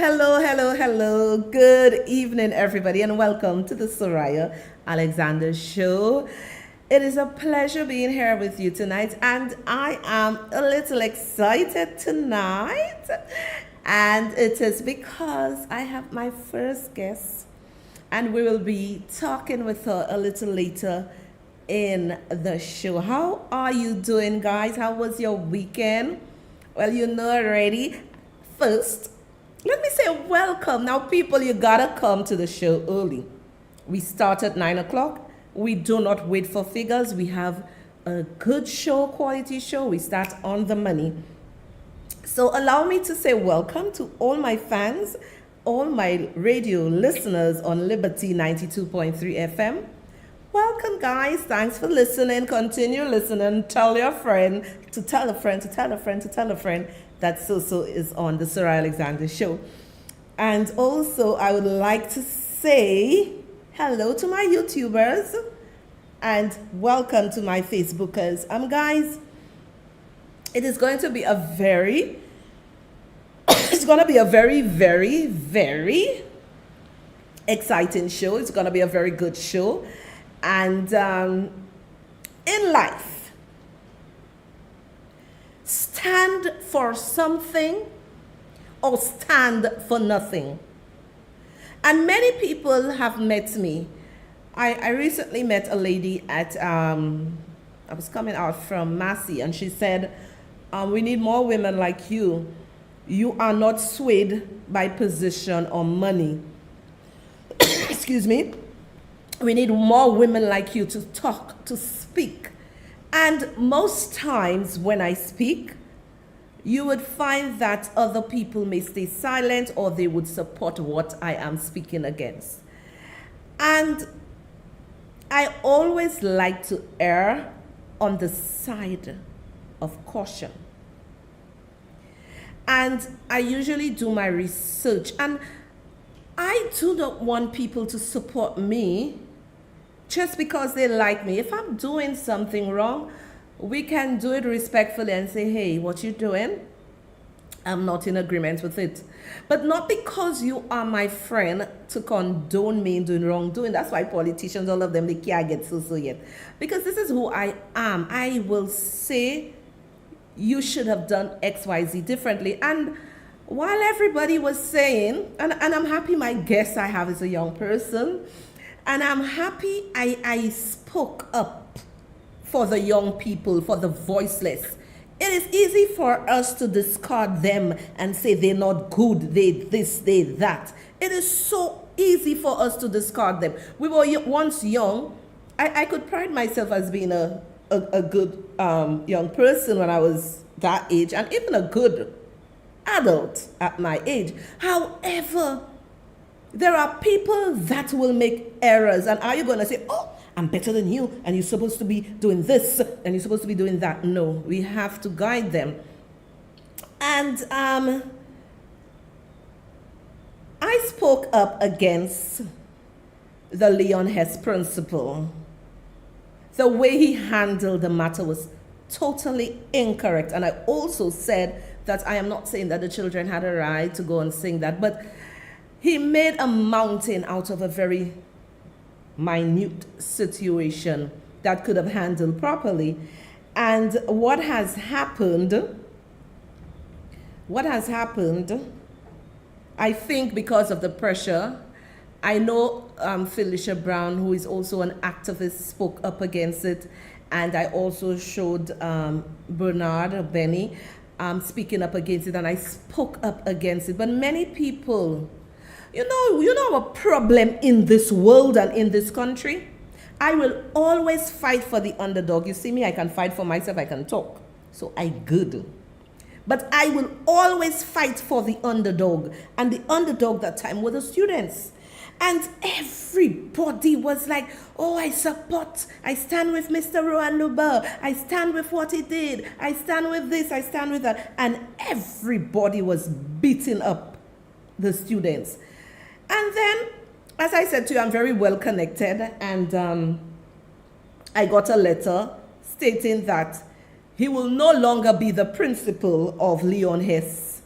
Hello, hello, hello. Good evening, everybody, and welcome to the Soraya Alexander Show. It is a pleasure being here with you tonight, and I am a little excited tonight. And it is because I have my first guest, and we will be talking with her a little later in the show. How are you doing, guys? How was your weekend? Well, you know already. First, let me say welcome. Now, people, you gotta come to the show early. We start at 9 o'clock. We do not wait for figures. We have a good show, quality show. We start on the money. So, allow me to say welcome to all my fans, all my radio listeners on Liberty 92.3 FM. Welcome, guys. Thanks for listening. Continue listening. Tell your friend to tell a friend to tell a friend to tell a friend that So is on the Soraya Alexander Show. And also, I would like to say hello to my YouTubers and welcome to my Facebookers. Guys, it is going to be a very, very exciting show. It's going to be a very good show. And in life, stand for something or stand for nothing. And many people have met me. I recently met a lady at, I was coming out from Massey, and she said, we need more women like you. You are not swayed by position or money. Excuse me. We need more women like you to talk, to speak. And most times when I speak, you would find that other people may stay silent or they would support what I am speaking against. And I always like to err on the side of caution. And I usually do my research. And I do not want people to support me just because they like me. If I'm doing something wrong, we can do it respectfully and say, hey, what you doing? I'm not in agreement with it. But not because you are my friend to condone me doing wrongdoing. That's why politicians, all of them, they can't get so yet. Because this is who I am. I will say you should have done X, Y, Z differently. And while everybody was saying, and I'm happy my guest I have is a young person, and I'm happy I spoke up for the young people, for the voiceless. It is easy for us to discard them and say they're not good, they this, they that. It is so easy for us to discard them. We were once young. I could pride myself as being a good young person when I was that age, and even a good adult at my age. However, there are people that will make errors. And are you going to say, oh, I'm better than you, and you're supposed to be doing this, and you're supposed to be doing that? No, we have to guide them. And I spoke up against the Leon Hess principle. The way he handled the matter was totally incorrect. And I also said that I am not saying that the children had a right to go and sing that, but he made a mountain out of a very minute situation that could have handled properly. And what has happened, I think because of the pressure, I know Felicia Brown, who is also an activist, spoke up against it. And I also showed Bernard Benny speaking up against it, and I spoke up against it. But many people, you know a problem in this world and in this country? I will always fight for the underdog. You see me, I can fight for myself, I can talk. So I good. But I will always fight for the underdog. And the underdog that time were the students. And everybody was like, oh, I stand with Mr. Rohan Luba. I stand with what he did. I stand with this, I stand with that. And everybody was beating up the students. And then, as I said to you, I'm very well connected, and I got a letter stating that he will no longer be the principal of Leon Hess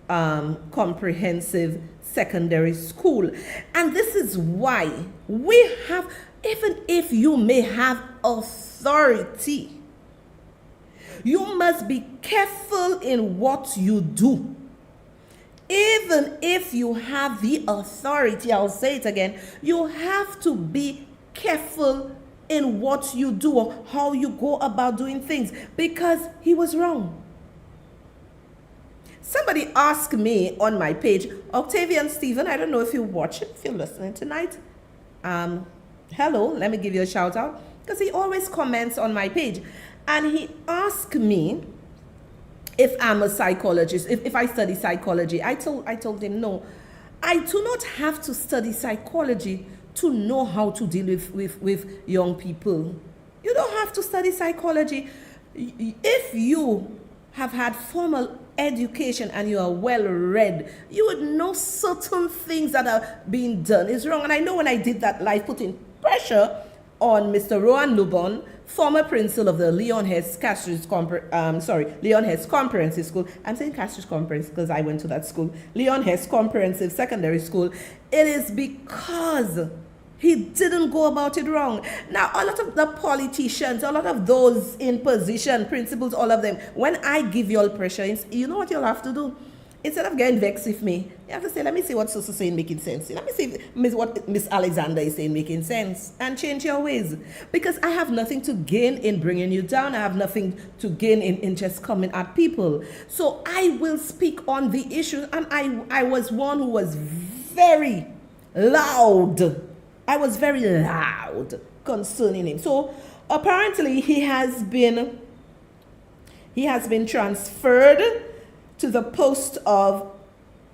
comprehensive secondary school. And this is why we have, even if you may have authority, you must be careful in what you do. Even if you have the authority, I'll say it again, you have to be careful in what you do or how you go about doing things, because he was wrong. Somebody asked me on my page, Octavian Stephen, I don't know if you watch it, if you're listening tonight. Hello, let me give you a shout out, because he always comments on my page. And he asked me if I'm a psychologist, if I study psychology. I told him, no, I do not have to study psychology to know how to deal with young people. You don't have to study psychology. If you have had formal education and you are well read, you would know certain things that are being done is wrong. And I know when I did that live, putting pressure on Mr. Rowan Lubon, former principal of the Leon Hess Comprehensive School. I'm saying Castridge Comprehensive because I went to that school. Leon Hess Comprehensive Secondary School. It is because he didn't go about it wrong. Now, a lot of the politicians, a lot of those in position, principals, all of them, when I give you all pressure, you know what you'll have to do? Instead of getting vexed with me, you have to say, let me see what Susu is saying making sense. Let me see what Miss Alexander is saying making sense, and change your ways. Because I have nothing to gain in bringing you down. I have nothing to gain in just coming at people. So I will speak on the issue. And I was one who was very loud. I was very loud concerning him. So apparently he has been transferred to the post of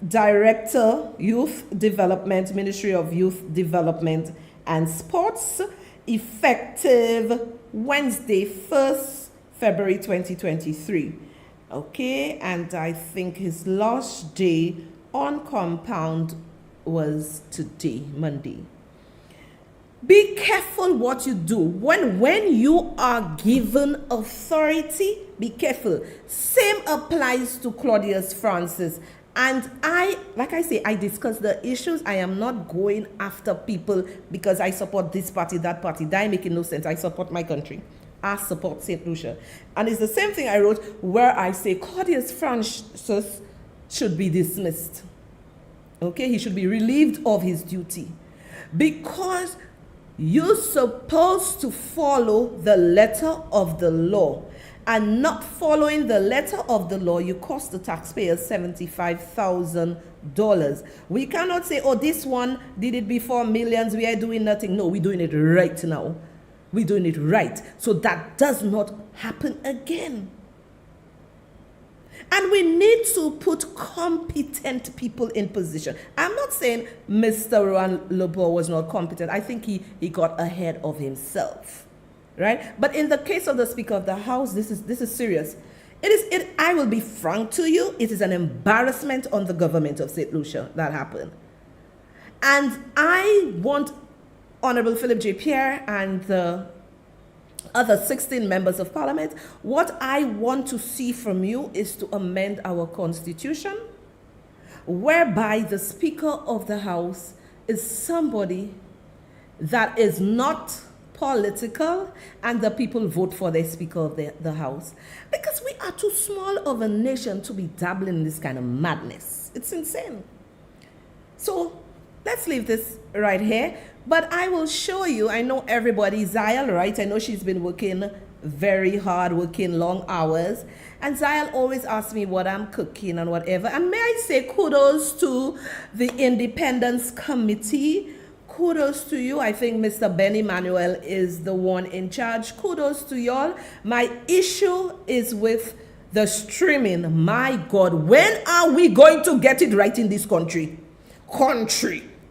Director, Youth Development, Ministry of Youth Development and Sports, effective Wednesday, 1st February 2023. Okay, and I think his last day on compound was today, Monday. Be careful what you do. When you are given authority, be careful. Same applies to Claudius Francis. And I discuss the issues. I am not going after people because I support this party, that party. That ain't making no sense. I support my country. I support St. Lucia. And it's the same thing I wrote where I say Claudius Francis should be dismissed. Okay, he should be relieved of his duty. Because you're supposed to follow the letter of the law. And not following the letter of the law, you cost the taxpayers $75,000. We cannot say, oh, this one did it before, millions, we are doing nothing. No, we're doing it right now. We're doing it right. So that does not happen again. And we need to put competent people in position. I'm not saying Mr. Rowan Lubon was not competent. I think he got ahead of himself, right? But in the case of the Speaker of the House, this is serious. I will be frank to you, it is an embarrassment on the government of St. Lucia that happened. And I want Honorable Philip J. Pierre and the other 16 members of Parliament, what I want to see from you is to amend our Constitution, whereby the Speaker of the House is somebody that is not political and the people vote for the Speaker of the House. Because we are too small of a nation to be dabbling in this kind of madness. It's insane. So let's leave this right here. But I will show you, I know everybody, Zial, right? I know she's been working very hard, working long hours. And Zial always asks me what I'm cooking and whatever. And may I say kudos to the Independence Committee. Kudos to you. I think Mr. Benny Manuel is the one in charge. Kudos to y'all. My issue is with the streaming. My God, when are we going to get it right in this country?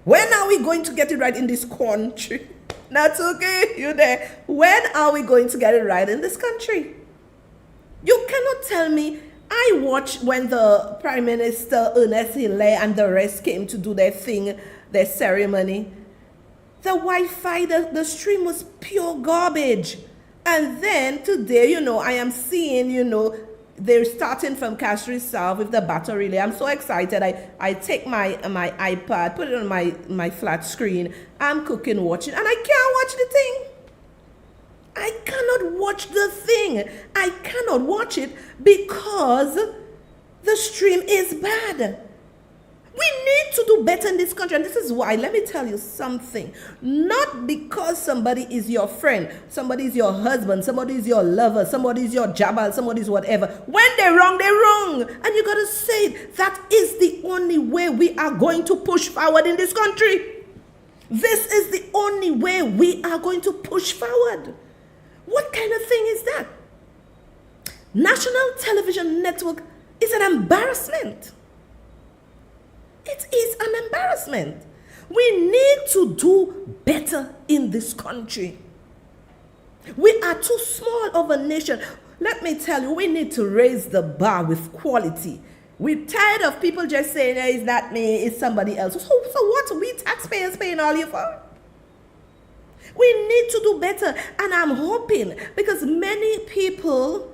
When are we going to get it right in this country? That's okay, you there. When are we going to get it right in this country? You cannot tell me. I watched when the Prime Minister Ernest Hillay and the rest came to do their thing, their ceremony. The Wi-Fi, the stream was pure garbage. And then today, I am seeing, they're starting from cash reserve with the batter relay. I'm so excited. I take my iPad, put it on my flat screen. I'm cooking, watching, and I can't watch the thing. I cannot watch the thing. I cannot watch it because the stream is bad. We need to do better in this country, and this is why. Let me tell you something. Not because somebody is your friend, somebody is your husband, somebody is your lover, somebody is your jabal, somebody is whatever. When they're wrong, they're wrong. And you got to say it. That is the only way we are going to push forward in this country. This is the only way we are going to push forward. What kind of thing is that? National Television Network is an embarrassment. It is an embarrassment. We need to do better in this country. We are too small of a nation. Let me tell you, we need to raise the bar with quality. We're tired of people just saying, hey, it's not me, it's somebody else. So what are we taxpayers paying all you for? We need to do better. And I'm hoping, because many people,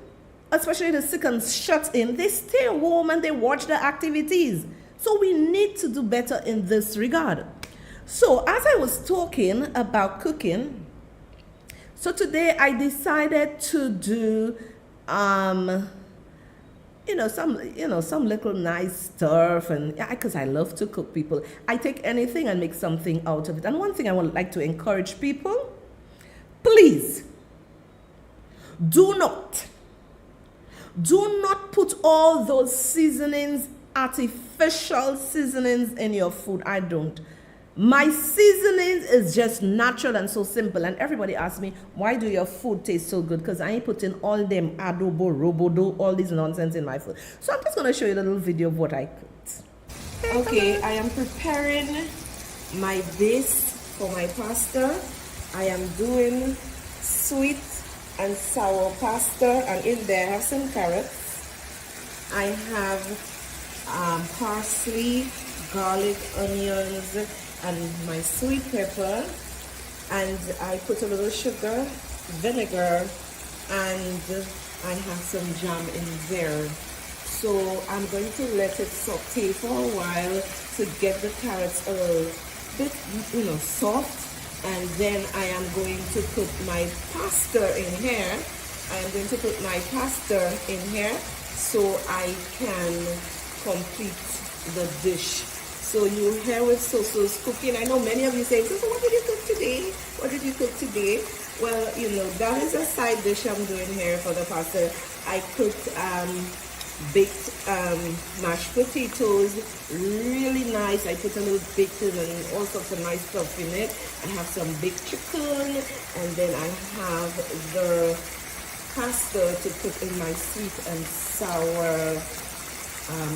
especially the sick and shut in, they stay home and they watch the activities. So we need to do better in this regard. So as I was talking about cooking, so today I decided to do some little nice stuff, and because I love to cook, people. I take anything and make something out of it. And one thing I would like to encourage people, please do not put all those seasonings, artificial seasonings in your food. I don't. My seasonings is just natural and so simple. And everybody asks me, why do your food taste so good? Because I ain't putting all them adobo, robodo, all this nonsense in my food. So I'm just going to show you a little video of what I cooked. Okay, I am preparing my base for my pasta. I am doing sweet and sour pasta. And in there I have some carrots. I have parsley, garlic, onions, and my sweet pepper, and I put a little sugar, vinegar, and I have some jam in there. So I'm going to let it saute for a while to get the carrots a little bit, soft, and then I am going to put my pasta in here. I am going to put my pasta in here so I can complete the dish. So you hear with Soso's cooking. I know many of you say, Soso, what did you cook today? What did you cook today? Well, that is a side dish I'm doing here for the pasta. I cooked baked mashed potatoes, really nice. I put a little bacon and all sorts of nice stuff in it. I have some baked chicken, and then I have the pasta to put in my sweet and sour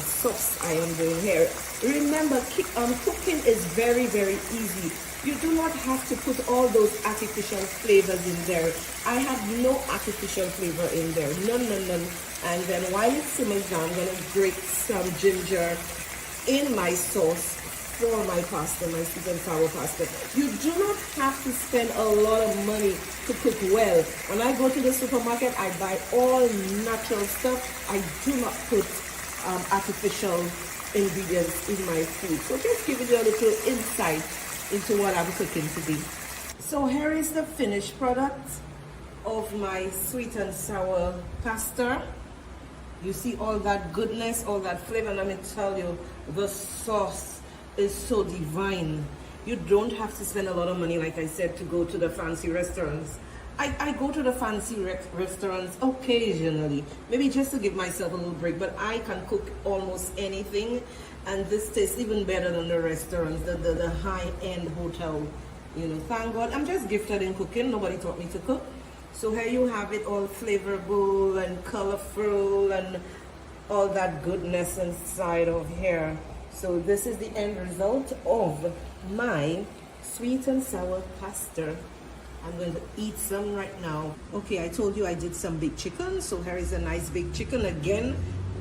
sauce I am doing here. Remember, cooking is very, very easy. You do not have to put all those artificial flavors in there. I have no artificial flavor in there. None. And then while it simmers down, I'm going to grate some ginger in my sauce for my pasta, my sweet and sour pasta. You do not have to spend a lot of money to cook well. When I go to the supermarket, I buy all natural stuff. I do not put artificial ingredients in my food. So just giving you a little insight into what I'm cooking today. So here is the finished product of my sweet and sour pasta. You see all that goodness, all that flavor, and let me tell you, the sauce is so divine. You don't have to spend a lot of money, like I said, to go to the fancy restaurants. I go to the fancy restaurants occasionally, maybe just to give myself a little break, but I can cook almost anything, and this tastes even better than the restaurants, the high-end hotel. Thank God. I'm just gifted in cooking. Nobody taught me to cook. So here you have it, all flavorful and colorful and all that goodness inside of here. So this is the end result of my sweet and sour pasta. I'm going to eat some right now. Okay, I told you I did some baked chicken. So here is a nice baked chicken. Again,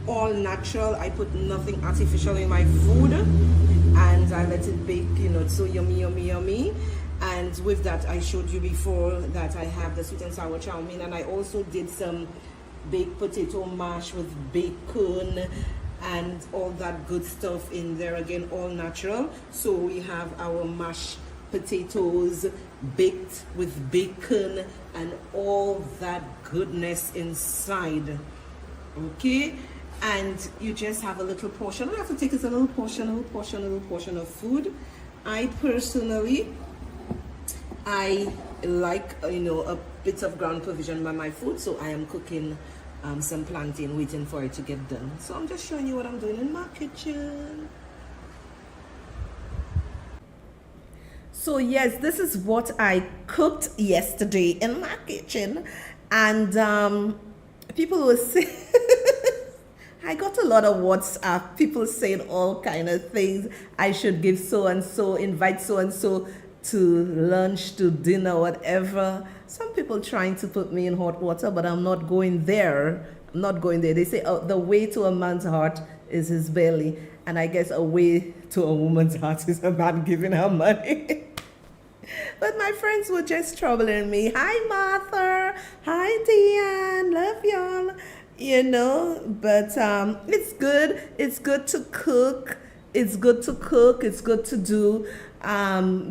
all natural. I put nothing artificial in my food. And I let it bake, it's so yummy. And with that, I showed you before that I have the sweet and sour chow mein. And I also did some baked potato mash with bacon and all that good stuff in there, again all natural. So we have our mashed potatoes baked with bacon and all that goodness inside. Okay, and you just have a little portion. All you have to take is a little portion of food. I personally, I like a bit of ground provision by my food, so I am cooking some plantain, waiting for it to get done. So I'm just showing you what I'm doing in my kitchen. So yes, this is what I cooked yesterday in my kitchen, and people were saying I got a lot of WhatsApp, people saying all kind of things. I should give so and so, invite so and so to lunch, to dinner, whatever. Some people trying to put me in hot water, but I'm not going there. I'm not going there. They say, oh, the way to a man's heart is his belly. And I guess a way to a woman's heart is a man giving her money. But my friends were just troubling me. Hi, Martha. Hi, Diane. Love y'all. But it's good. It's good to cook. It's good to cook. It's good to do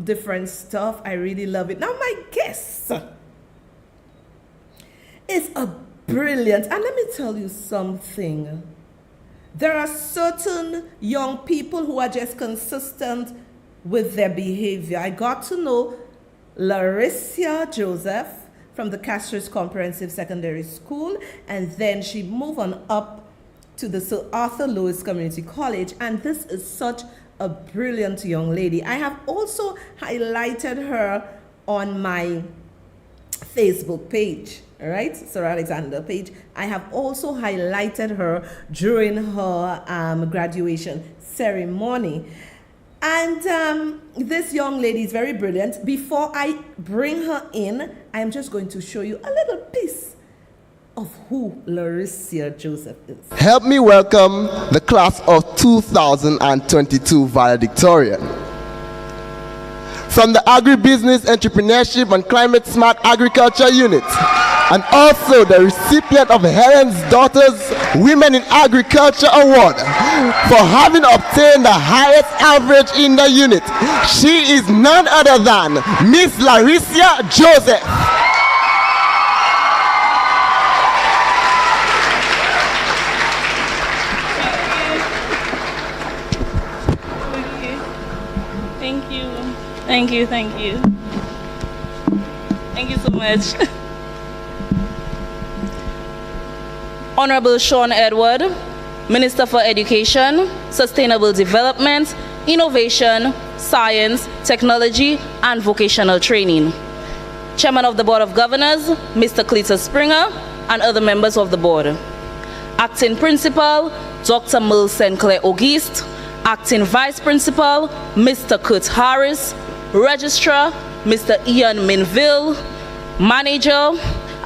different stuff. I really love it. Now, my guest is a brilliant, and let me tell you something. There are certain young people who are just consistent with their behavior. I got to know Larissa Joseph from the Castries Comprehensive Secondary School, and then she moved on up to the Sir Arthur Lewis Community College, and this is such a brilliant young lady. I have also highlighted her on my Facebook page, all right, Sir Alexander page. I have also highlighted her during her graduation ceremony. And this young lady is very brilliant. Before I bring her in, I'm just going to show you a little piece of who Larissa Joseph is. Help me welcome the class of 2022 valedictorian. From the Agribusiness Entrepreneurship and Climate Smart Agriculture Unit, and also the recipient of Helen's Daughters Women in Agriculture Award for having obtained the highest average in the unit. She is none other than Miss Larissa Joseph. Thank you. Thank you so much. Honorable Sean Edward, Minister for Education, Sustainable Development, Innovation, Science, Technology, and Vocational Training. Chairman of the Board of Governors, Mr. Cletus Springer, and other members of the board. Acting Principal, Dr. Millicent Claire Auguste. Acting Vice Principal, Mr. Kurt Harris. Registrar, Mr. Ian Minville. Manager,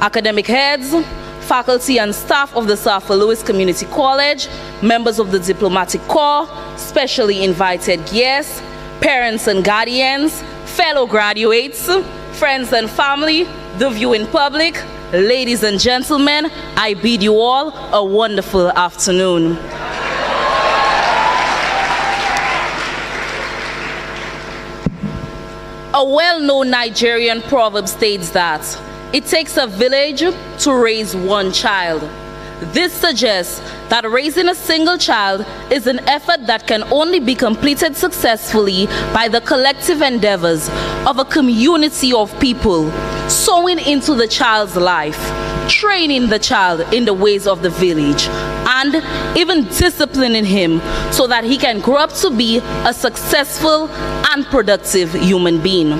academic heads, faculty and staff of the Sir Arthur Lewis Community College, members of the Diplomatic Corps, specially invited guests, parents and guardians, fellow graduates, friends and family, the viewing public, ladies and gentlemen, I bid you all a wonderful afternoon. A well-known Nigerian proverb states that it takes a village to raise one child. This suggests that raising a single child is an effort that can only be completed successfully by the collective endeavors of a community of people, sowing into the child's life, training the child in the ways of the village, and even disciplining him so that he can grow up to be a successful and productive human being.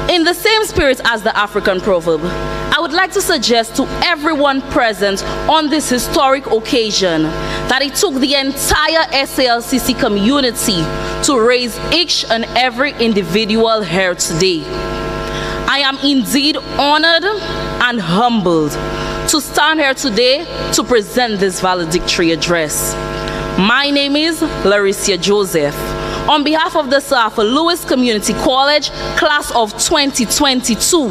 In the same spirit as the African proverb, I would like to suggest to everyone present on this historic occasion that it took the entire SALCC community to raise each and every individual here today. I am indeed honored and humbled to stand here today to present this valedictory address. My name is Larissa Joseph, On behalf of the Sir Arthur Lewis Community College, class of 2022,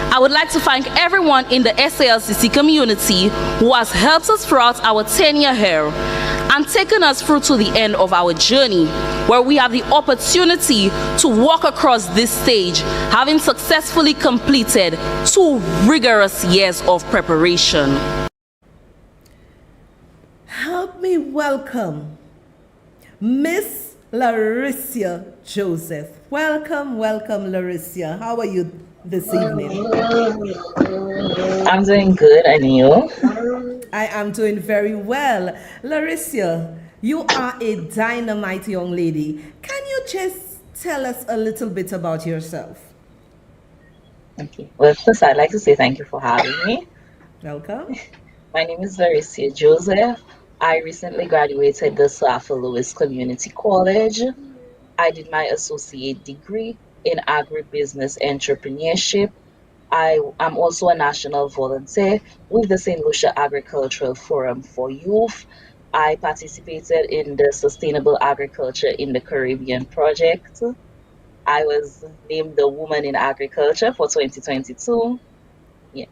I would like to thank everyone in the SALCC community who has helped us throughout our tenure here and taken us through to the end of our journey, where we have the opportunity to walk across this stage, having successfully completed 2 rigorous years of preparation. Help me welcome Miss Larissa Joseph. Welcome, welcome, Larissa. How are you this evening? I'm doing good, and you? I am doing very well. Larissa, you are a dynamite young lady. Can you just tell us a little bit about yourself? Okay. Well, first, I'd like to say thank you for having me. Welcome. My name is Larissa Joseph. I recently graduated the Sir Arthur Lewis Community College. I did my associate degree in agribusiness entrepreneurship. I am also a national volunteer with the St. Lucia Agricultural Forum for Youth. I participated in the Sustainable Agriculture in the Caribbean project. I was named the Woman in Agriculture for 2022. Yeah.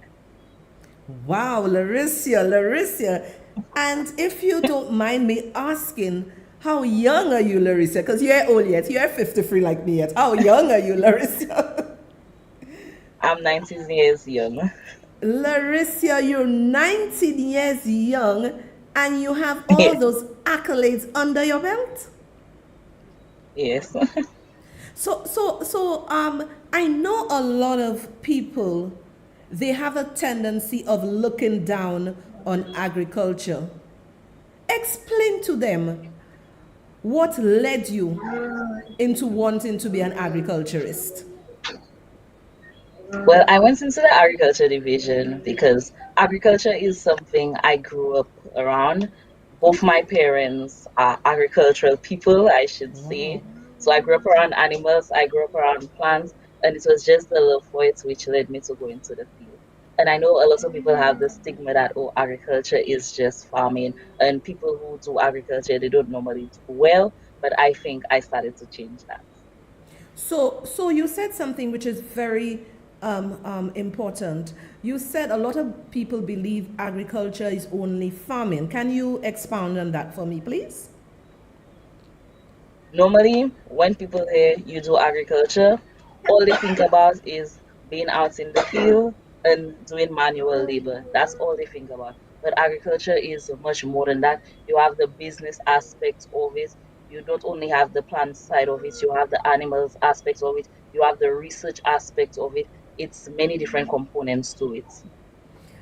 Wow, Larissa. And if you don't mind me asking, how young are you, Larissa? Because you're old yet. You're 53 like me yet. How young are you, Larissa? I'm 19 years young. Larissa, you're 19 years young and you have all those accolades under your belt? Yes. So, I know a lot of people, they have a tendency of looking down on agriculture. Explain to them what led you into wanting to be an agriculturist. Well, I went into the agriculture division because agriculture is something I grew up around. Both my parents are agricultural people, I should say. So I grew up around animals, I grew up around plants, and it was just the love for it which led me to go into the field. And I know a lot of people have the stigma that, oh, agriculture is just farming, and people who do agriculture, they don't normally do well. But I think I started to change that. So you said something which is very important. You said a lot of people believe agriculture is only farming. Can you expound on that for me, please? Normally, when people hear you do agriculture, all they think about is being out in the field and doing manual labor. That's all they think about. But agriculture is much more than that. You have the business aspect of it. You don't only have the plant side of it, you have the animals aspect of it, you have the research aspect of it. It's many different components to it.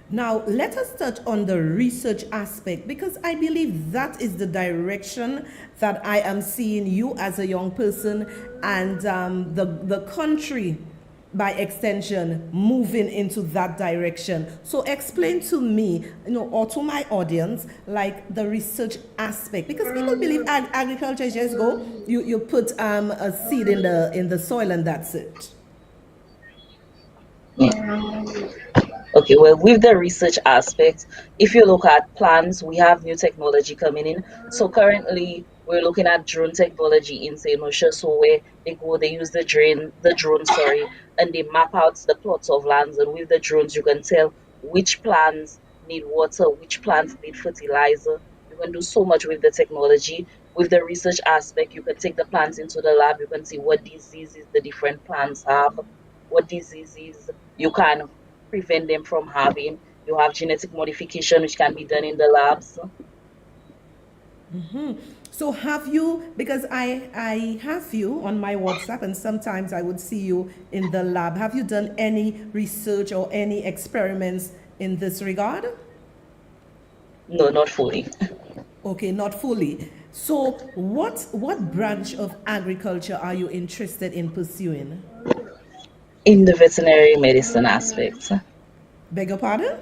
Now, let us touch on the research aspect because I believe that is the direction that I am seeing you as a young person and the country by extension moving into that direction. So explain to me, or to my audience, like the research aspect, because people believe agriculture is just go, you put a seed in the soil and that's it. Yeah. Okay, well, with the research aspect, if you look at plants, we have new technology coming in. So currently, we're looking at drone technology in St. Lucia. So where they use the drone, sorry, and they map out the plots of lands. And with the drones, you can tell which plants need water, which plants need fertilizer. You can do so much with the technology. With the research aspect, you can take the plants into the lab. You can see what diseases the different plants have, what diseases you can prevent them from having. You have genetic modification which can be done in the labs. So have you, because I have you on my WhatsApp and sometimes I would see you in the lab. Have you done any research or any experiments in this regard? No, not fully. Okay, not fully. So what branch of agriculture are you interested in pursuing? In the veterinary medicine aspect. Beg your pardon?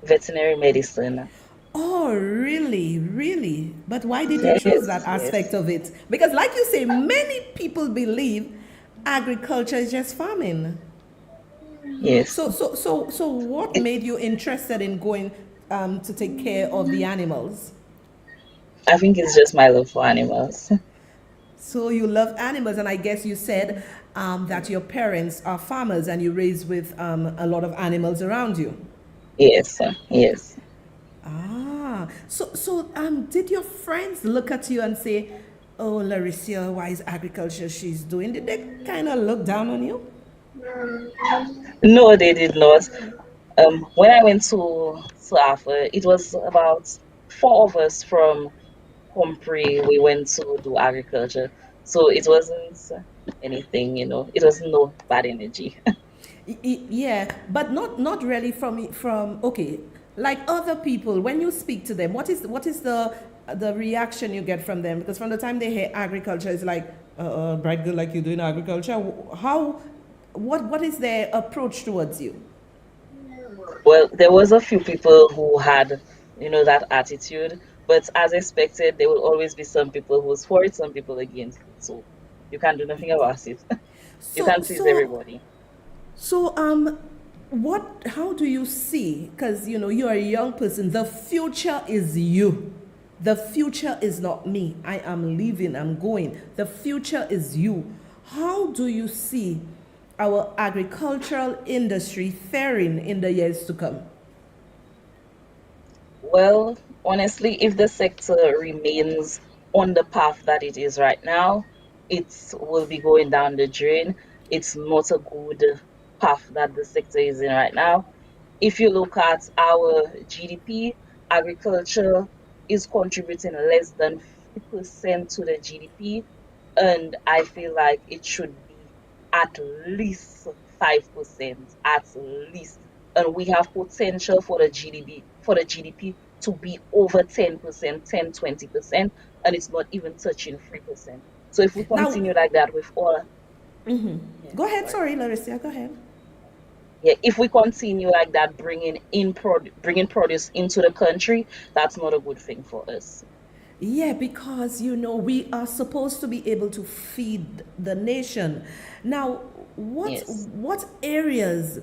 Veterinary medicine. Oh, really? Really? But why did you Yes, choose that yes. aspect of it? Because like you say, many people believe agriculture is just farming. Yes. So what made you interested in going to take care of the animals? I think it's just my love for animals. So you love animals, and I guess you said that your parents are farmers and you raised with a lot of animals around you. Yes, yes. Ah, so did your friends look at you and say, "Oh, Larissa, why is agriculture she's doing?" Did they kind of look down on you? No, they did not. When I went to Alpha, it was about four of us from Humphrey. We went to do agriculture, so it wasn't anything, It was no bad energy. Yeah, but not really from okay, like other people. When you speak to them, what is the reaction you get from them? Because from the time they hear agriculture, it's like, bright girl, like you doing agriculture. How, what is their approach towards you? Well, there was a few people who had, that attitude, but as expected, there will always be some people who's for it, some people against it. So you can't do nothing about it. You So can't please so everybody. So, what? How do you see? Because you are a young person. The future is you. The future is not me. I am leaving. I'm going. The future is you. How do you see our agricultural industry faring in the years to come? Well, honestly, if the sector remains on the path that it is right now, it will be going down the drain. It's not a good path that the sector is in right now. If you look at our GDP, agriculture is contributing less than 50% to the GDP, and I feel like it should be at least 5%, at least. And we have potential for the GDP to be over 10%, 10, 20%, and it's not even touching 3%. So if we Now, continue like that with all, yeah, go ahead. sorry. Sorry, Larissa. Go ahead. Yeah, if we continue like that, bringing produce into the country, that's not a good thing for us. Yeah, because we are supposed to be able to feed the nation. Now, what Yes. what areas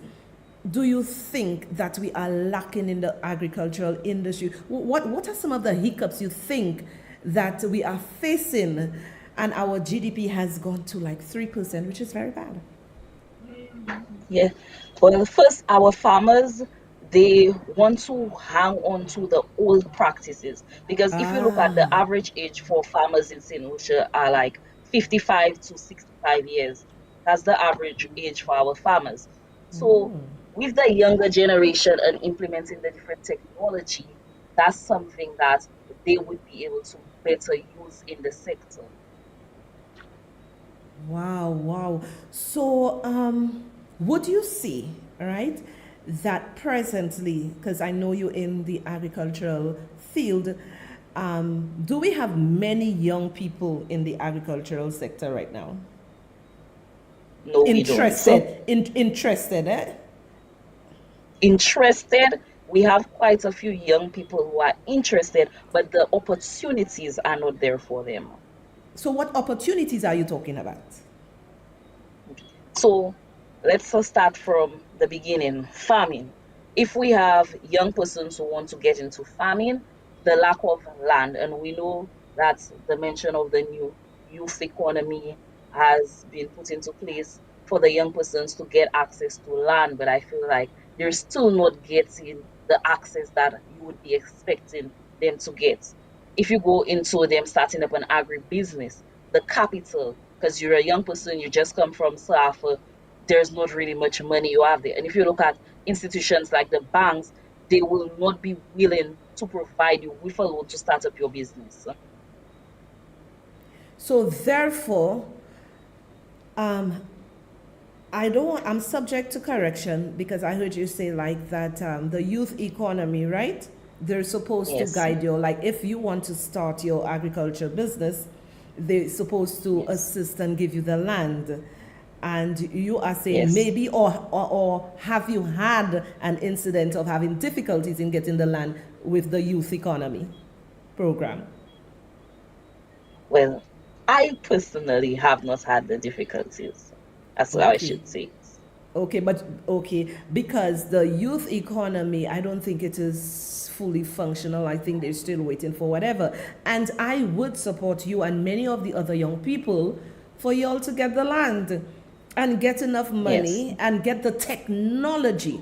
do you think that we are lacking in the agricultural industry? What are some of the hiccups you think that we are facing, and our GDP has gone to like 3%, which is very bad. Yeah. Well, first, our farmers, they want to hang on to the old practices because if you look at the Ah. average age for farmers in St. Lucia are like 55 to 65 years. That's the average age for our farmers. So, with the younger generation and implementing the different technology, that's something that they would be able to better use in the sector. Wow, wow. So, would you see, all right, that presently, because I know you're in the agricultural field, do we have many young people in the agricultural sector right now? No, we don't. Interested, eh? Interested. We have quite a few young people who are interested, but the opportunities are not there for them. So, what opportunities are you talking about? So let's just start from the beginning. Farming. If we have young persons who want to get into farming, the lack of land, and we know that the mention of the new youth economy has been put into place for the young persons to get access to land, but I feel like they're still not getting the access that you would be expecting them to get. If you go into them starting up an agribusiness, the capital, because you're a young person, you just come from Safa, there's not really much money you have there. And if you look at institutions like the banks, they will not be willing to provide you with a loan to start up your business. So, therefore, um, I don't want, I'm subject to correction because I heard you say like that the youth economy, right? They're supposed to Yes, guide you. Like if you want to start your agriculture business, they're supposed to yes, assist and give you the land. And you are saying yes. maybe, or have you had an incident of having difficulties in getting the land with the youth economy program? Well, I personally have not had the difficulties. That's what I Okay. should say. Okay, because the youth economy, I don't think it is fully functional. I think they're still waiting for whatever. And I would support you and many of the other young people for you all to get the land and get enough Yes. money and get the technology.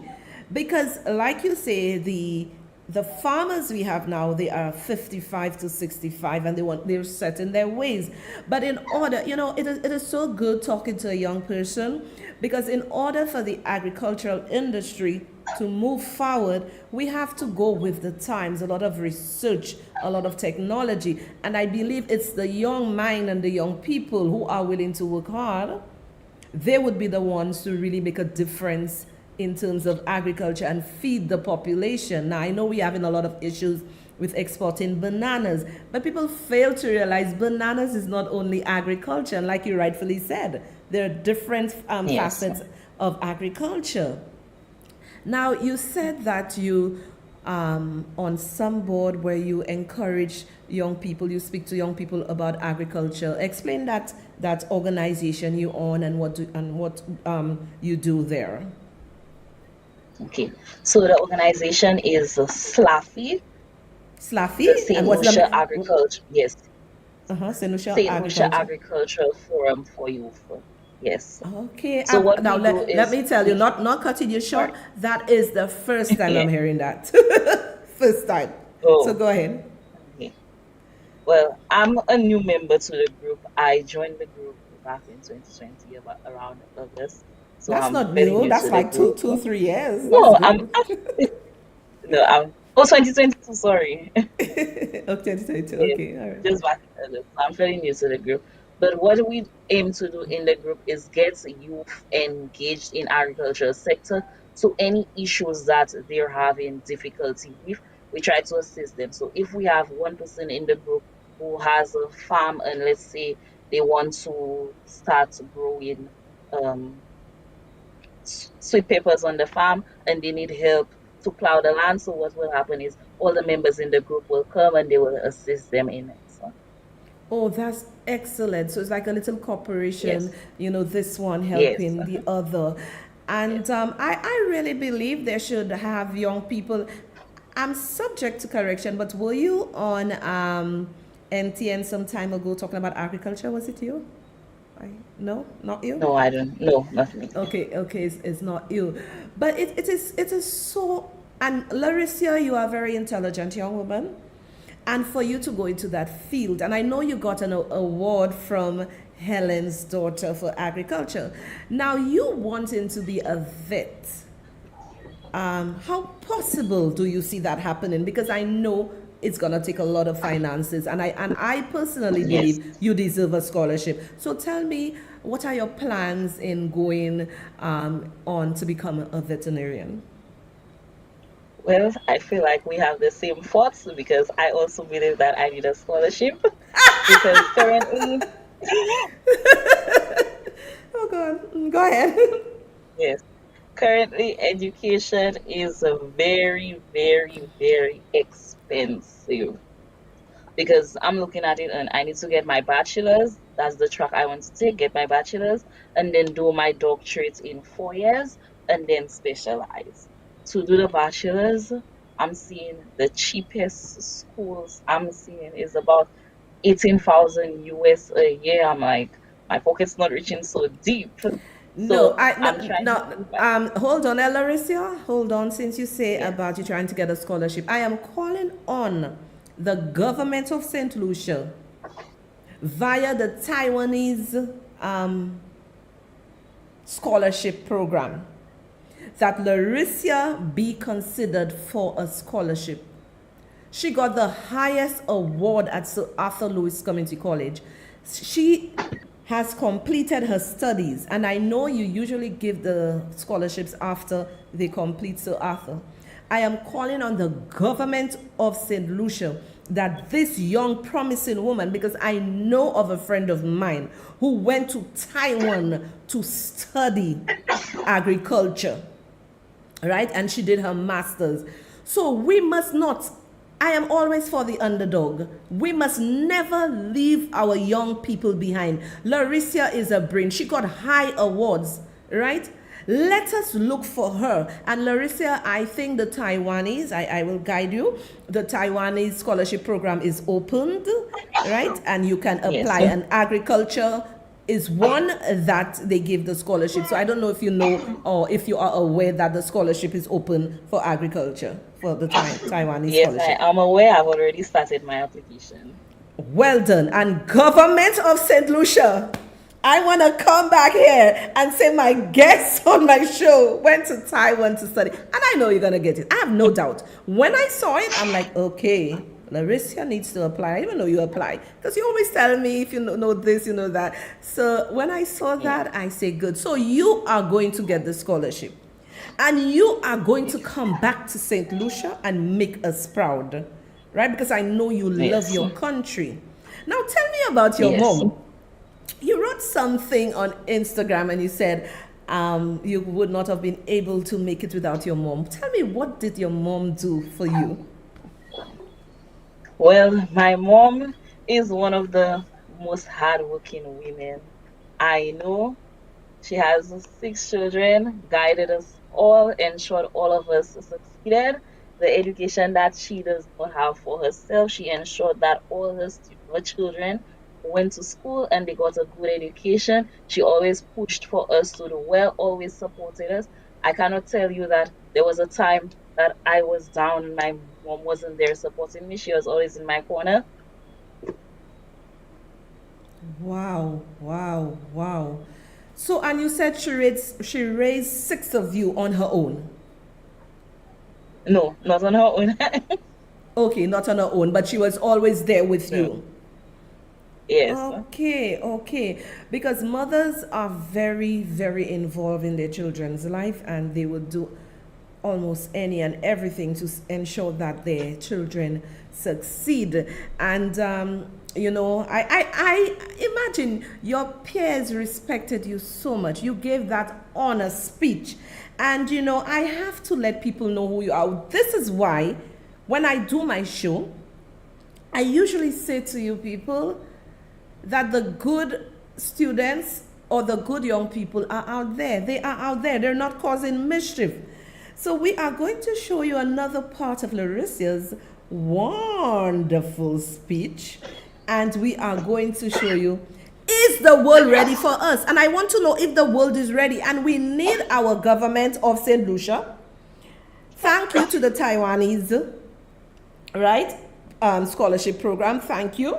Because like you say, the farmers we have now, they are 55 to 65 and they're set in their ways. But in order, it is so good talking to a young person, because in order for the agricultural industry to move forward, we have to go with the times, a lot of research, a lot of technology. And I believe it's the young mind and the young people who are willing to work hard. They would be the ones to really make a difference in terms of agriculture and feed the population. Now, I know we're having a lot of issues with exporting bananas, but people fail to realize bananas is not only agriculture. And like you rightfully said, there are different Yes. facets of agriculture. Now, you said that you, on some board where you encourage young people, you speak to young people about agriculture. Explain that organization you own and what you do there. Okay. So the organization is SLAFI, Slaffy the and St. what's Lucia the Agriculture. Yes, St. Lucia St. Lucia Agriculture. Agricultural Forum for Youth. Yes. Okay, So what now we do let is me tell you, we. not cutting you short. That is the first time Yeah. I'm hearing that. First time. So Oh, go ahead. okay. Well, I'm a new member to the group. I joined the group back in 2020, about around August. So That's I'm not very new. new That's to the like two, group. two, 3 years. That's No, good. no, I'm, oh, 2022, sorry. Okay, 2022. Yes, Okay, all right. just back in August. I'm fairly new to the group. But what we aim to do in the group is get youth engaged in agricultural sector. So any issues that they're having difficulty with, we try to assist them. So if we have one person in the group who has a farm and let's say they want to start growing um, sweet peppers on the farm and they need help to plow the land, so what will happen is all the members in the group will come and they will assist them in it. So Oh, that's excellent. So it's like a little corporation, yes, this one yes, helping the other. yes. And I really believe they should have young people. I'm subject to correction, but were you on NTN some time ago talking about agriculture? Was it you? No, not you? No, I don't. No, not me. Okay, it's not you. But it is so, and Larissa, you are a very intelligent young woman. And for you to go into that field, and I know you got an award from Helen's daughter for agriculture. Now you wanting to be a vet, how possible do you see that happening? Because I know it's gonna take a lot of finances, and I personally Yes. believe you deserve a scholarship. So tell me, what are your plans in going on to become a veterinarian? Well, I feel like we have the same thoughts because I also believe that I need a scholarship because currently, Oh God, go ahead. yes, currently education is a very, very, very expensive. Because I'm looking at it and I need to get my bachelor's. That's the track I want to take, get my bachelor's, and then do my doctorate in 4 years, and then specialize. To do the bachelor's, I'm seeing the cheapest schools I'm seeing is about 18,000 US a year. I'm like, my pocket's not reaching so deep. No, So I'm trying to no. see if I. Hold on, Larissa. Hold on. Since you say Yeah. about you trying to get a scholarship, I am calling on the government of St. Lucia via the Taiwanese scholarship program that Larissa be considered for a scholarship. She got the highest award at Sir Arthur Lewis Community College. She has completed her studies, and I know you usually give the scholarships after they complete Sir Arthur. I am calling on the government of St. Lucia that this young promising woman, because I know of a friend of mine who went to Taiwan to study agriculture, right? And she did her master's. So we must not, I am always for the underdog. We must never leave our young people behind. Larissa is a brain. She got high awards, right? let us look for her. And Larissa, I think the Taiwanese, I will guide you, the Taiwanese scholarship program is opened, right? And you can apply. Yes. And agriculture is one that they give the scholarship. So I don't know if you know or if you are aware that the scholarship is open for agriculture, for the Taiwanese Yes, scholarship. I am aware. I've already started my application. Well done. And government of St. Lucia, I want to come back here and say my guests on my show went to Taiwan to study. And I know you're going to get it. I have no doubt. When I saw it, I'm like, okay, Larissa needs to apply. I didn't know you apply. Because you always tell me if you know this, you know that. So when I saw that, I say, good. So you are going to get the scholarship. And you are going to come back to St. Lucia and make us proud. Right? Because I know you love your country. Now tell me about your mom. You wrote something on Instagram and you said you would not have been able to make it without your mom. Tell me, what did your mom do for you? Well, my mom is one of the most hardworking women I know. She has 6 children, guided us all, ensured all of us succeeded. The education that she does not have for herself, she ensured that all her children went to school and they got a good education. She always pushed for us to do well, always supported us. I cannot tell you that there was a time that I was down and my mom wasn't there supporting me. She was always in my corner. Wow, wow, wow. So, and you said she raised 6 of you on her own. No, not on her own. Okay, not on her own, but she was always there with you. Yes. Okay. Because mothers are very, very involved in their children's life, and they will do almost any and everything to ensure that their children succeed. And I imagine your peers respected you so much. You gave that honor speech. And I have to let people know who you are. This is why when I do my show, I usually say to you people that the good students or the good young people are out there. They are out there. They're not causing mischief. So we are going to show you another part of Larissa's wonderful speech. And we are going to show you, is the world ready for us? And I want to know if the world is ready. And we need our government of St. Lucia. Thank you to the Taiwanese, right? Scholarship program. Thank you.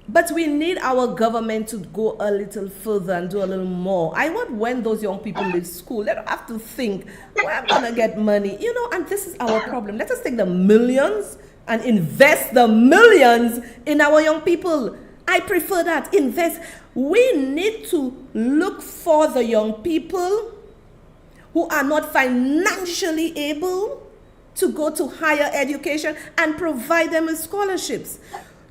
But we need our government to go a little further and do a little more. I want when those young people leave school, they don't have to think, where I'm going to get money. And this is our problem. Let us take the millions and invest the millions in our young people. I prefer that. Invest. We need to look for the young people who are not financially able to go to higher education and provide them with scholarships.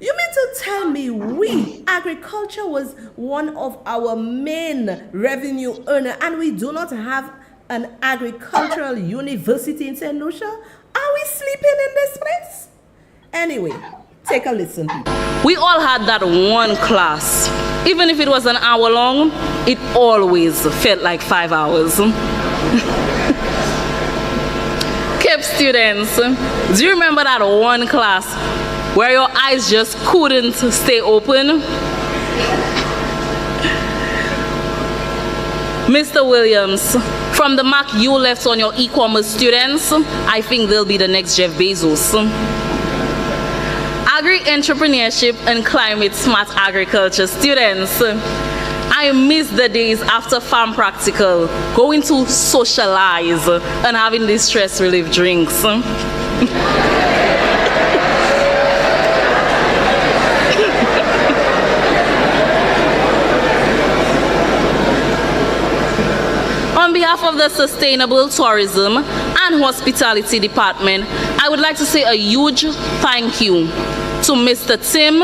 You mean to tell me agriculture was one of our main revenue earner, and we do not have an agricultural university in St. Lucia? Are we sleeping in this place? Anyway, take a listen, people. We all had that one class. Even if it was an hour long, it always felt like 5 hours. KIPP students, do you remember that one class where your eyes just couldn't stay open? Mr. Williams, from the mark you left on your e-commerce students, I think they'll be the next Jeff Bezos. Agri-entrepreneurship and climate-smart agriculture students, I miss the days after farm practical, going to socialize and having these stress relief drinks. On behalf of the Sustainable Tourism and Hospitality Department, I would like to say a huge thank you to Mr. Tim,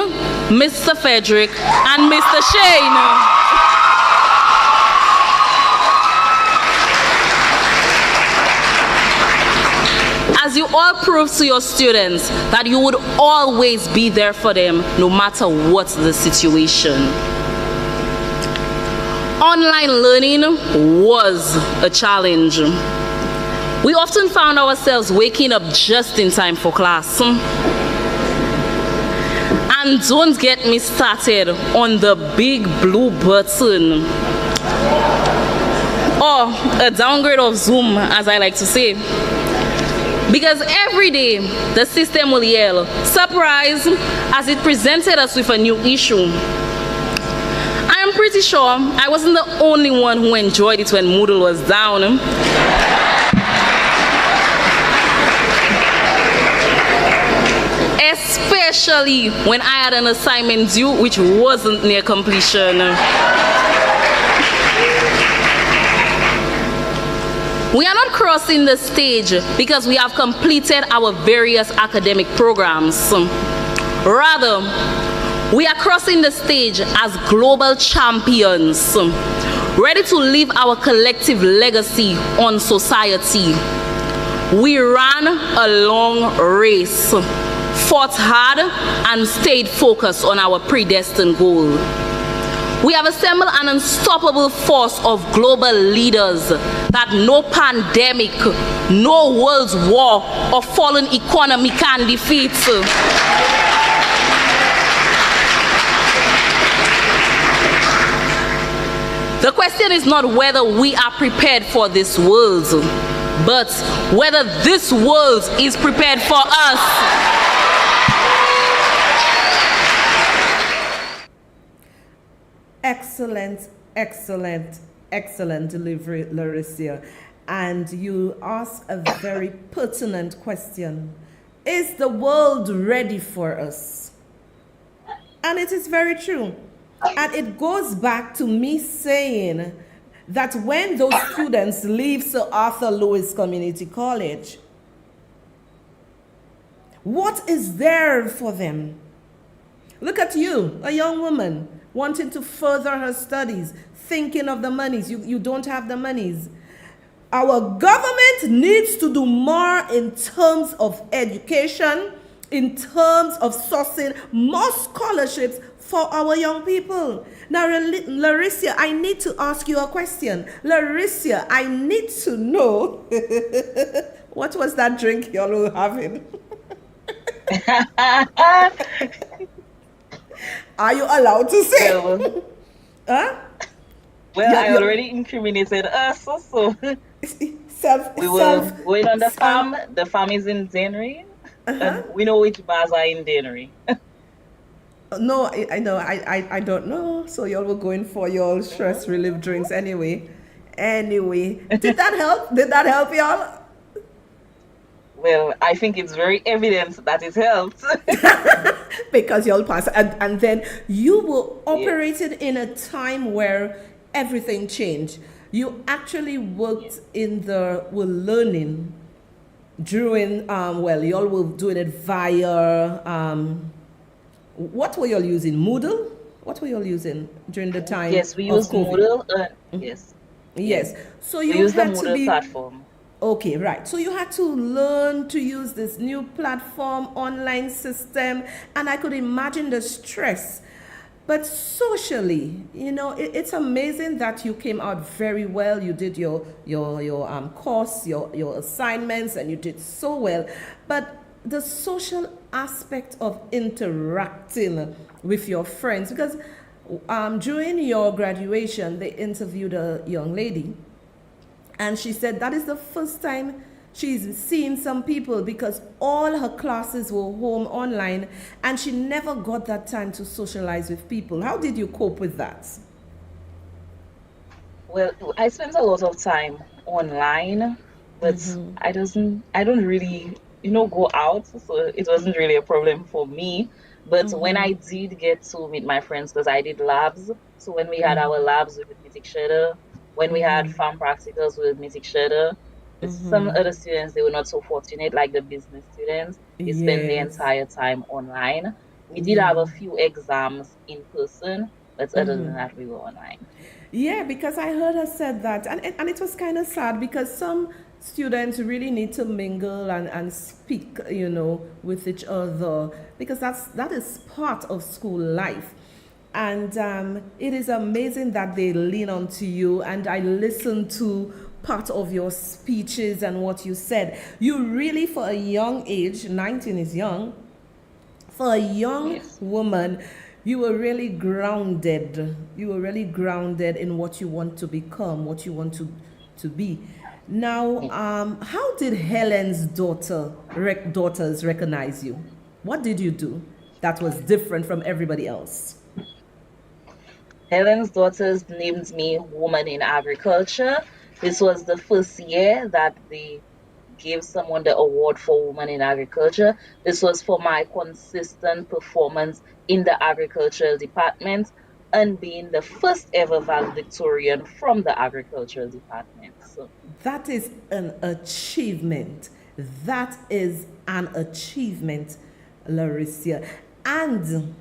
Mr. Frederick, and Mr. Shane. As you all prove to your students that you would always be there for them no matter what the situation. online learning was a challenge. We often found ourselves waking up just in time for class. And don't get me started on the big blue button, or a downgrade of Zoom, as I like to say. Because every day the system will yell, surprise, as it presented us with a new issue. I am pretty sure I wasn't the only one who enjoyed it when Moodle was down. Especially when I had an assignment due which wasn't near completion. We are not crossing the stage because we have completed our various academic programs. Rather, we are crossing the stage as global champions, ready to leave our collective legacy on society. We ran a long race, fought hard, and stayed focused on our predestined goal. We have assembled an unstoppable force of global leaders that no pandemic, no world war, or fallen economy can defeat. The question is not whether we are prepared for this world, but whether this world is prepared for us. Excellent, excellent, excellent delivery, Larissa. And you ask a very pertinent question. Is the world ready for us? And it is very true. And it goes back to me saying that when those students leave Sir Arthur Lewis Community College, what is there for them? Look at you, a young woman, wanting to further her studies, thinking of the monies. You don't have the monies. Our government needs to do more in terms of education, in terms of sourcing more scholarships for our young people. Now, Larissa, I need to ask you a question. Larissa, I need to know, what was that drink y'all were having? Are you allowed to say? Well, huh? Well, I already incriminated us, so we were going on the farm. The farm is in Dennery. We know which bars are in Dennery. No, I know. I don't know. So y'all were going for your stress relief drinks anyway. Did that help? Did that help y'all? Well, I think it's very evident that it helped. Because y'all passed. And then you were operated in a time where everything changed. You actually worked were learning during, y'all were doing it via, what were y'all using? Moodle? What were y'all using during the time? Yes, we used Moodle. Yes. Yes. So we you used the had to Moodle be platform. Okay, right. So you had to learn to use this new platform, online system, and I could imagine the stress. But socially, it's amazing that you came out very well. You did your course, your assignments, and you did so well. But the social aspect of interacting with your friends, because during your graduation, they interviewed a young lady. And she said that is the first time she's seen some people because all her classes were home online and she never got that time to socialize with people. How did you cope with that? Well, I spent a lot of time online, but I don't really, go out. So it wasn't really a problem for me. But when I did get to meet my friends, because I did labs, so when we had our labs with Mythic Shredder, when we had farm practicals with Mythic Shredder, some other students, they were not so fortunate, like the business students. They spent the entire time online. We did have a few exams in person, but other than that, we were online. Yeah, because I heard her said that. And it was kind of sad because some students really need to mingle and speak, with each other, because that is part of school life. And it is amazing that they lean on to you. And I listened to part of your speeches and what you said. You really, for a young age, 19 is young, for a young woman, you were really grounded. You were really grounded in what you want to become, what you want to be. Now, how did Helen's daughters recognize you? What did you do that was different from everybody else? Helen's daughters named me Woman in Agriculture. This was the first year that they gave someone the award for Woman in Agriculture. This was for my consistent performance in the agricultural department and being the first ever valedictorian from the agricultural department. So that is an achievement. That is an achievement, Larissa. And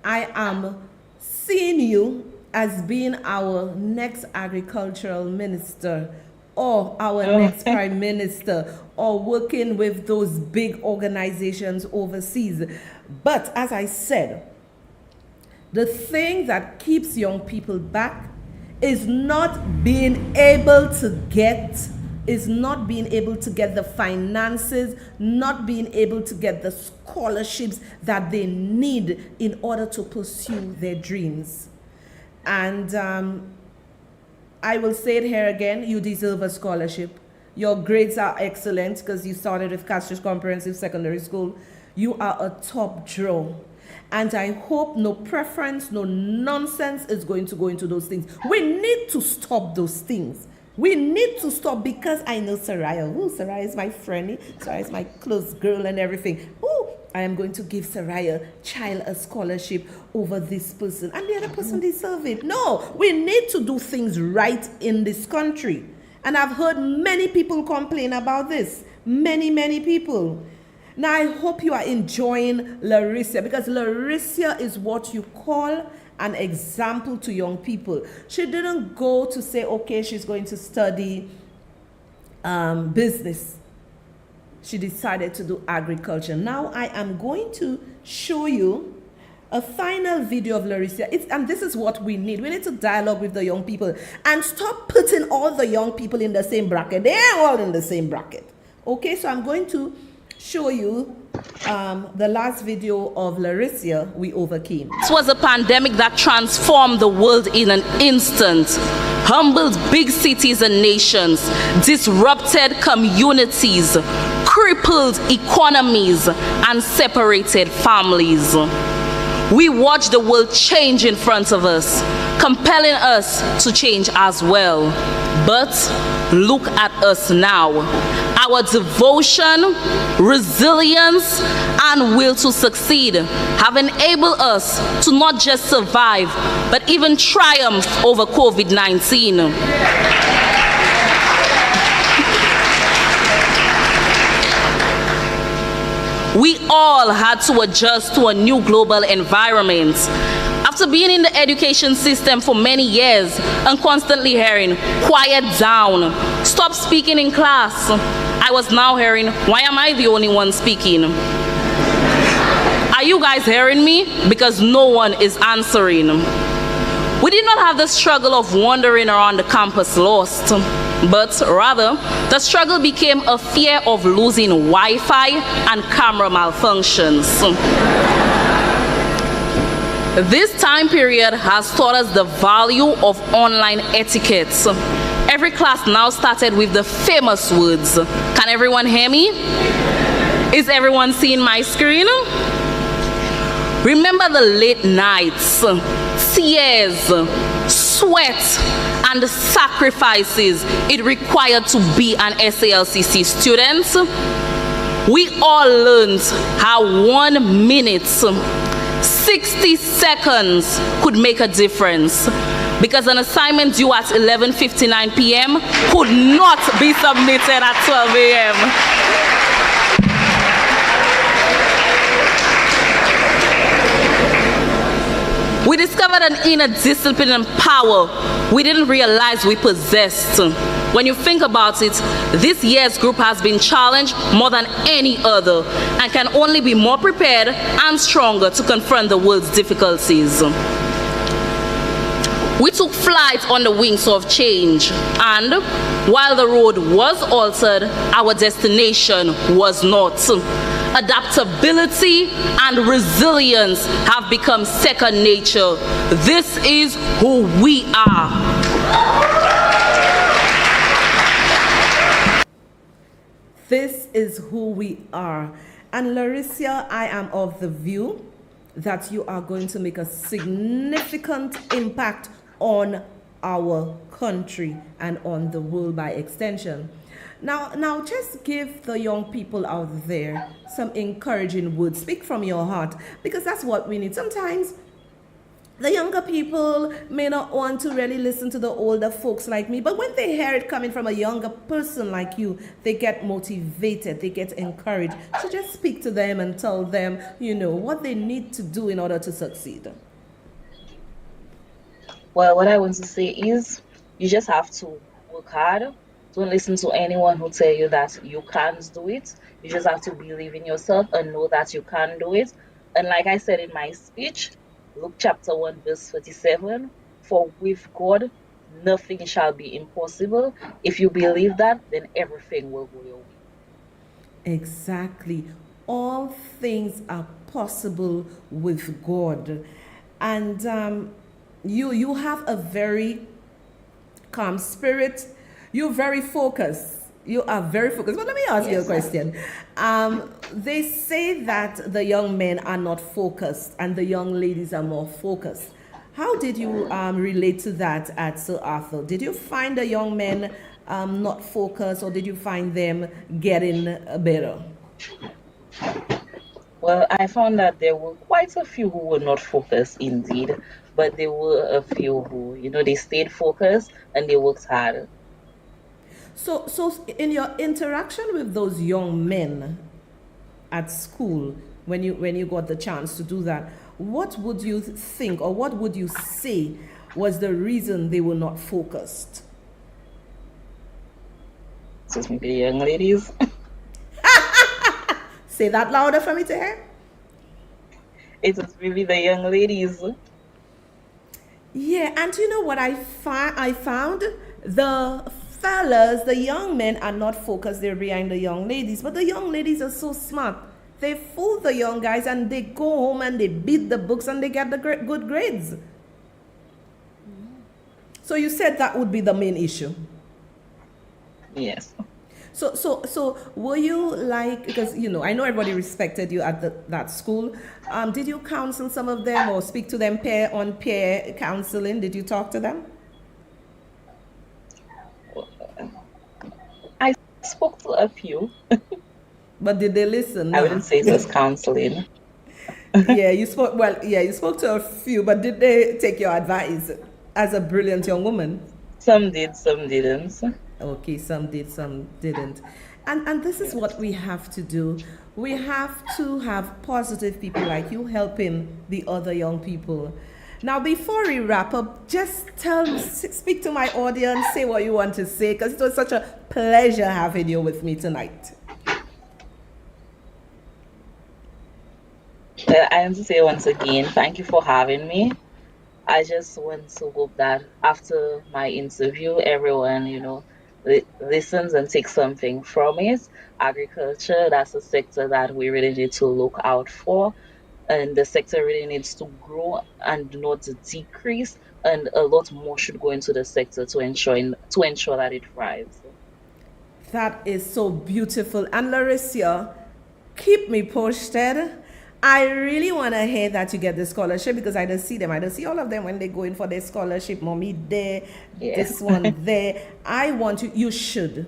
I am seeing you as being our next agricultural minister or our next prime minister or working with those big organizations overseas. But as I said, the thing that keeps young people back is not being able to get the finances, not being able to get the scholarships that they need in order to pursue their dreams. And I will say it here again, you deserve a scholarship. Your grades are excellent because you started with Castries Comprehensive Secondary School. You are a top draw. And I hope no preference, no nonsense is going to go into those things. We need to stop those things. We need to stop, because I know Saraya. Ooh, Saraya is my friend. Saraya is my close girl and everything. Ooh, I am going to give Saraya child a scholarship over this person. And the other person deserves it. No, we need to do things right in this country. And I've heard many people complain about this. Many people. Now, I hope you are enjoying Larissa, because Larissa is what you call an example to young people. She didn't go to say, okay, she's going to study business. She decided to do agriculture. Now, I am going to show you a final video of Larissa. And this is what we need. We need to dialogue with the young people and stop putting all the young people in the same bracket. They're all in the same bracket. Okay, so I'm going to show you the last video of Larissa, We Overcame. This was a pandemic that transformed the world in an instant, humbled big cities and nations, disrupted communities, crippled economies, and separated families. We watched the world change in front of us, compelling us to change as well. But look at us now. Our devotion, resilience, and will to succeed have enabled us to not just survive, but even triumph over COVID-19. We all had to adjust to a new global environment. After being in the education system for many years and constantly hearing, quiet down, stop speaking in class, I was now hearing, why am I the only one speaking? Are you guys hearing me? Because no one is answering. We did not have the struggle of wandering around the campus lost, but rather, the struggle became a fear of losing Wi-Fi and camera malfunctions. This time period has taught us the value of online etiquette. Every class now started with the famous words. Can everyone hear me? Is everyone seeing my screen? Remember the late nights, tears, sweat, and the sacrifices it required to be an SALCC student? We all learned how 1 minute, 60 seconds could make a difference, because an assignment due at 11:59 p.m. could not be submitted at 12 a.m. We discovered an inner discipline and power we didn't realize we possessed. When you think about it, this year's group has been challenged more than any other and can only be more prepared and stronger to confront the world's difficulties. We took flight on the wings of change, and while the road was altered, our destination was not. Adaptability and resilience have become second nature. This is who we are. This is who we are. And Larissa, I am of the view that you are going to make a significant impact on our country and on the world by extension. Now, just give the young people out there some encouraging words. Speak from your heart, because that's what we need. Sometimes the younger people may not want to really listen to the older folks like me, but when they hear it coming from a younger person like you, they get motivated, they get encouraged. So just speak to them and tell them, what they need to do in order to succeed. Well, what I want to say is you just have to work hard. Don't listen to anyone who tell you that you can't do it. You just have to believe in yourself and know that you can do it. And like I said in my speech, Luke chapter 1 verse 47, for with God nothing shall be impossible. If you believe that, then everything will go your way. Exactly. All things are possible with God. And you have a very calm spirit. You're very focused. You are very focused. But let me ask you a question. They say that the young men are not focused and the young ladies are more focused. How did you relate to that at Sir Arthur? Did you find the young men not focused, or did you find them getting better? Well, I found that there were quite a few who were not focused indeed, but there were a few who, they stayed focused and they worked hard. So in your interaction with those young men at school, when you got the chance to do that, what would you think, or what would you say was the reason they were not focused? So it's maybe the young ladies. Say that louder for me to hear. It was maybe the young ladies. Yeah, and you know what I found? The fellas, the young men are not focused, they're behind the young ladies, but the young ladies are so smart. They fool the young guys and they go home and they beat the books and they get the good grades. So you said that would be the main issue. Yes. So were you like, because I know everybody respected you at that school. Did you counsel some of them or speak to them peer counseling? Did you talk to them? I spoke to a few. But did they listen? I wouldn't say it was counseling. Yeah, you spoke to a few, but did they take your advice as a brilliant young woman? Some did, some didn't. Okay, some did, some didn't. And this is what we have to do. We have to have positive people like you helping the other young people. Now, before we wrap up, just speak to my audience, say what you want to say, because it was such a pleasure having you with me tonight. I want to say once again, thank you for having me. I just want to hope that after my interview, everyone, listens and takes something from it. Agriculture, that's a sector that we really need to look out for. And the sector really needs to grow and not decrease. And a lot more should go into the sector to ensure that it thrives. That is so beautiful. And Larissa, keep me posted. I really want to hear that you get the scholarship, because I don't see them. I don't see all of them when they go in for their scholarship. Mommy there, this one there. I want you should.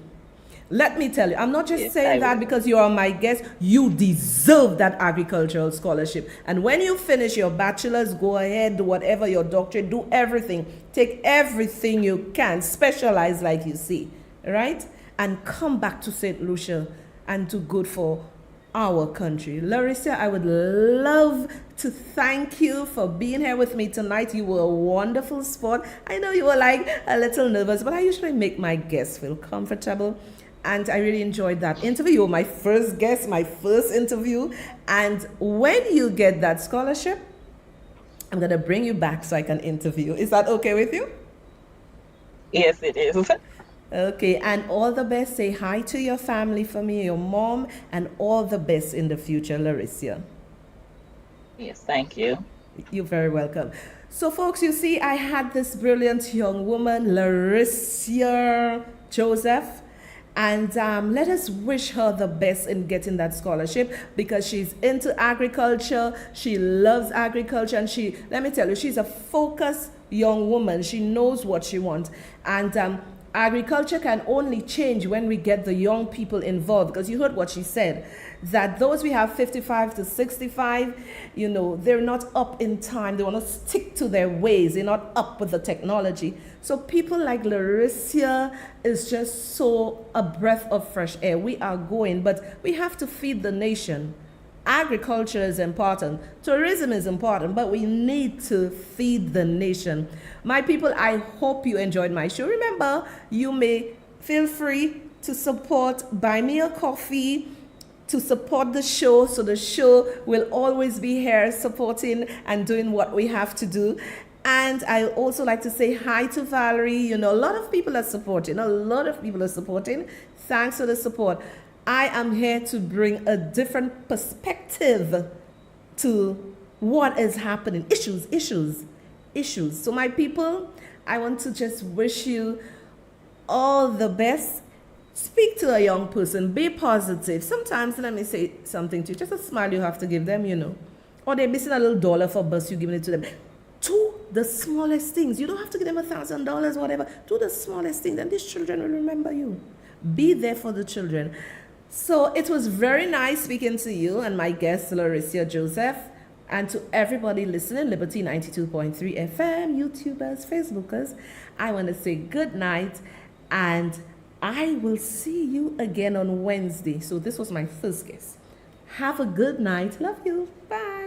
Let me tell you, I'm not just saying that because you are my guest. You deserve that agricultural scholarship. And when you finish your bachelor's, go ahead, do whatever, your doctorate, do everything. Take everything you can, specialize like you see, right? And come back to St. Lucia and do good for our country. Larissa, I would love to thank you for being here with me tonight. You were a wonderful sport. I know you were like a little nervous, but I usually make my guests feel comfortable. And I really enjoyed that interview. You were my first guest, my first interview. And when you get that scholarship, I'm going to bring you back so I can interview. Is that okay with you? Yes, it is. Okay, and all the best. Say hi to your family for me, your mom, and all the best in the future, Larissa. Yes, thank you. You're very welcome. So, folks, you see, I had this brilliant young woman, Larissa Joseph, and let us wish her the best in getting that scholarship because she's into agriculture. She loves agriculture, and let me tell you, she's a focused young woman. She knows what she wants, and agriculture can only change when we get the young people involved, because you heard what she said, that those we have 55 to 65, they're not up in time. They want to stick to their ways. They're not up with the technology. So people like Larissa is just so a breath of fresh air. We are going, but we have to feed the nation. Agriculture is important, tourism is important, but we need to feed the nation. My people, I hope you enjoyed my show. Remember, you may feel free to support, buy me a coffee, to support the show, so the show will always be here supporting and doing what we have to do. And I also like to say hi to Valerie. A lot of people are supporting. Thanks for the support. I am here to bring a different perspective to what is happening. Issues. So my people, I want to just wish you all the best. Speak to a young person. Be positive. Sometimes, let me say something to you. Just a smile you have to give them, Or they're missing a little dollar for bus, you giving it to them. Do the smallest things. You don't have to give them $1,000, whatever. Do the smallest things, and these children will remember you. Be there for the children. So it was very nice speaking to you and my guest, Larissa Joseph, and to everybody listening, Liberty 92.3 FM, YouTubers, Facebookers. I want to say good night, and I will see you again on Wednesday. So this was my first guest. Have a good night. Love you. Bye.